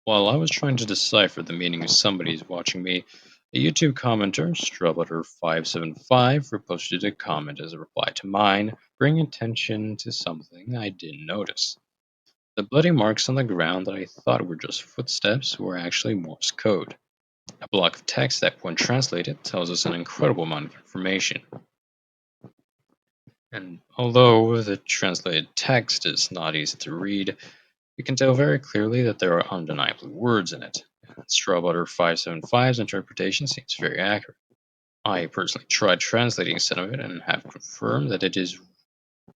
While I was trying to decipher the meaning of somebody's watching me, a YouTube commenter, Strawbutter575, reposted a comment as a reply to mine, bringing attention to something I didn't notice. The bloody marks on the ground that I thought were just footsteps were actually Morse code, a block of text that, when translated, tells us an incredible amount of information. And although the translated text is not easy to read, you can tell very clearly that there are undeniably words in it. Strawbutter 575's interpretation seems very accurate. I personally tried translating some of it and have confirmed that it is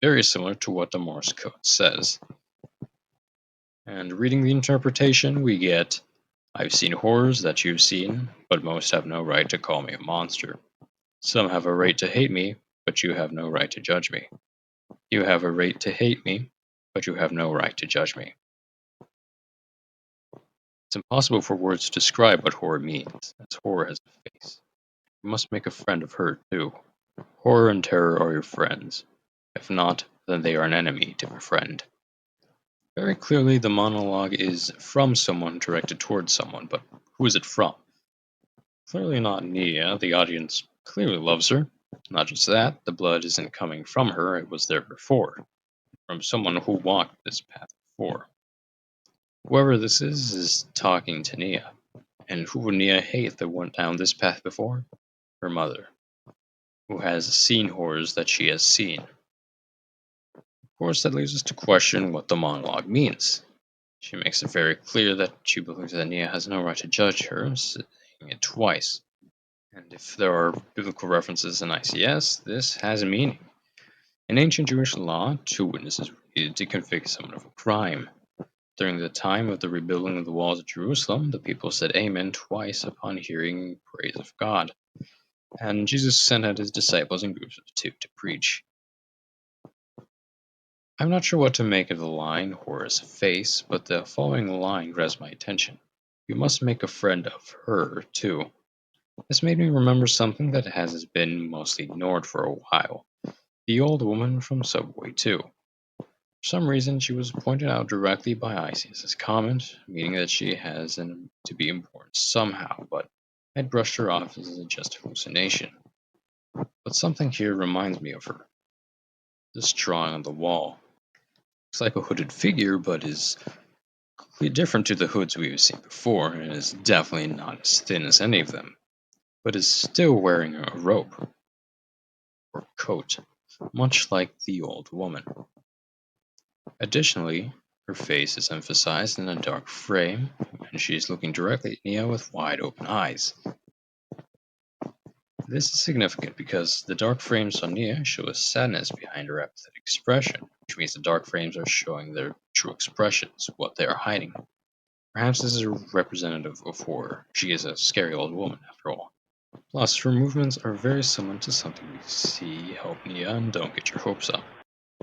very similar to what the Morse code says. And reading the interpretation, we get, I've seen horrors that you've seen, but most have no right to call me a monster. Some have a right to hate me, but you have no right to judge me. You have a right to hate me, but you have no right to judge me. It's impossible for words to describe what horror means, as horror has a face. You must make a friend of her, too. Horror and terror are your friends. If not, then they are an enemy to befriend. Very clearly, the monologue is from someone directed towards someone, but who is it from? Clearly not Nia. The audience clearly loves her. Not just that, the blood isn't coming from her, it was there before. From someone who walked this path before. Whoever this is talking to Nia. And who would Nia hate that went down this path before? Her mother, who has seen horrors that she has seen. Of course, that leaves us to question what the monologue means. She makes it very clear that she believes that Nia has no right to judge her, saying it twice. And if there are biblical references in ICS, this has a meaning. In ancient Jewish law, two witnesses were needed to convict someone of a crime. During the time of the rebuilding of the walls of Jerusalem, the people said Amen twice upon hearing praise of God. And Jesus sent out his disciples in groups of two to preach. I'm not sure what to make of the line, Horror's face, but the following line grabs my attention. You must make a friend of her, too. This made me remember something that has been mostly ignored for a while. The old woman from Subway 2. For some reason, she was pointed out directly by ICS's comment, meaning that she has to be important somehow, but I'd brushed her off as just a hallucination. But something here reminds me of her. This drawing on the wall. Looks like a hooded figure, but is completely different to the hoods we've seen before, and is definitely not as thin as any of them, but is still wearing a robe or coat, much like the old woman. Additionally, her face is emphasized in a dark frame, and she is looking directly at Nia with wide open eyes. This is significant because the dark frames on Nia show a sadness behind her apathetic expression, which means the dark frames are showing their true expressions, what they are hiding. Perhaps this is a representative of horror. She is a scary old woman, after all. Plus, her movements are very similar to something we see help Nia and Don't Get Your Hopes Up,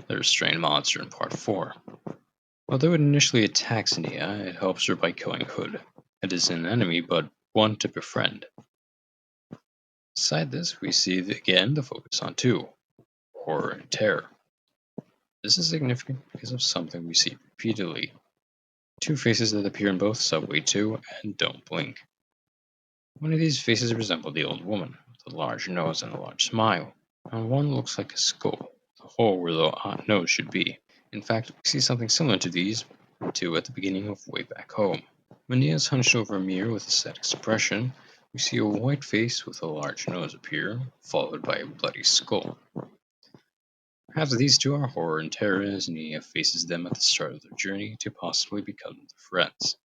the restrained monster in Part 4. Although it initially attacks Nia, it helps her by killing Hood. It is an enemy, but one to befriend. Beside this, we see again the focus on two, horror and terror. This is significant because of something we see repeatedly. Two faces that appear in both Subway 2 and Don't Blink. One of these faces resembles the old woman, with a large nose and a large smile, and one looks like a skull, the hole where the nose should be. In fact, we see something similar to these two at the beginning of Way Back Home. When Nia is hunched over a mirror with a sad expression, we see a white face with a large nose appear, followed by a bloody skull. Perhaps these two are horror and terror as Nia faces them at the start of their journey to possibly become their friends.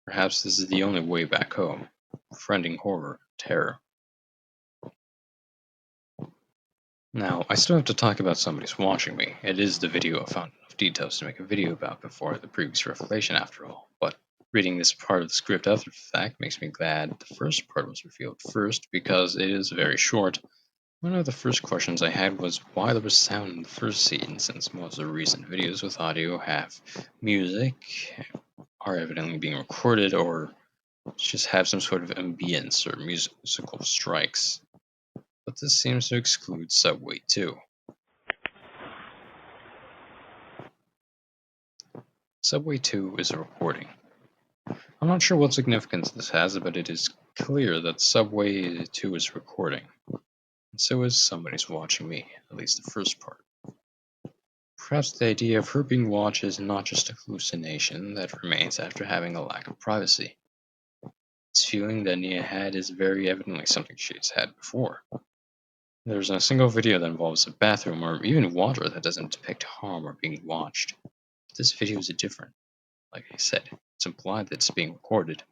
Perhaps this is the only way back home, befriending horror and terror. Now, I still have to talk about somebody's watching me. It is the video I found enough details to make a video about before the previous revelation after all, but reading this part of the script after the fact makes me glad the first part was revealed first because it is very short. One of the first questions I had was why there was sound in the first scene, since most of the recent videos with audio have music, are evidently being recorded, or just have some sort of ambience or musical strikes. But this seems to exclude Subway 2. Subway 2 is a recording. I'm not sure what significance this has, but it is clear that Subway 2 is recording. And so is somebody's watching me, at least the first part. Perhaps the idea of her being watched is not just a hallucination that remains after having a lack of privacy. This feeling that Nia had is very evidently something she's had before. There's a single video that involves a bathroom or even water that doesn't depict harm or being watched. This video is different. Like I said, it's implied that it's being recorded.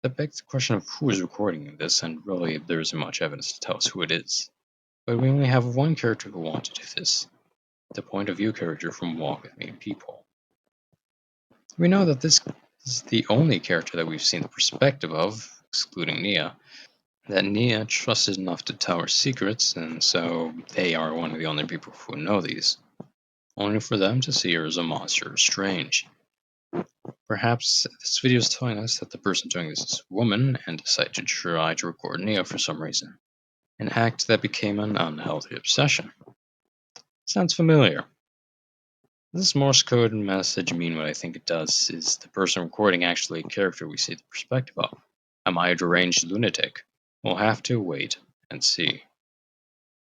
That begs the question of who is recording this, and really there isn't much evidence to tell us who it is. But we only have one character who wants to do this, the point of view character from Walk With Me People. We know that this is the only character that we've seen the perspective of, excluding Nia, that Nia trusted enough to tell her secrets, and so they are one of the only people who know these, only for them to see her as a monster or strange. Perhaps this video is telling us that the person doing this is a woman and decided to try to record Nia for some reason, an act that became an unhealthy obsession. Sounds familiar. Does this Morse code message mean what I think it does? Is the person recording actually a character we see the perspective of? Am I a deranged lunatic? We'll have to wait and see.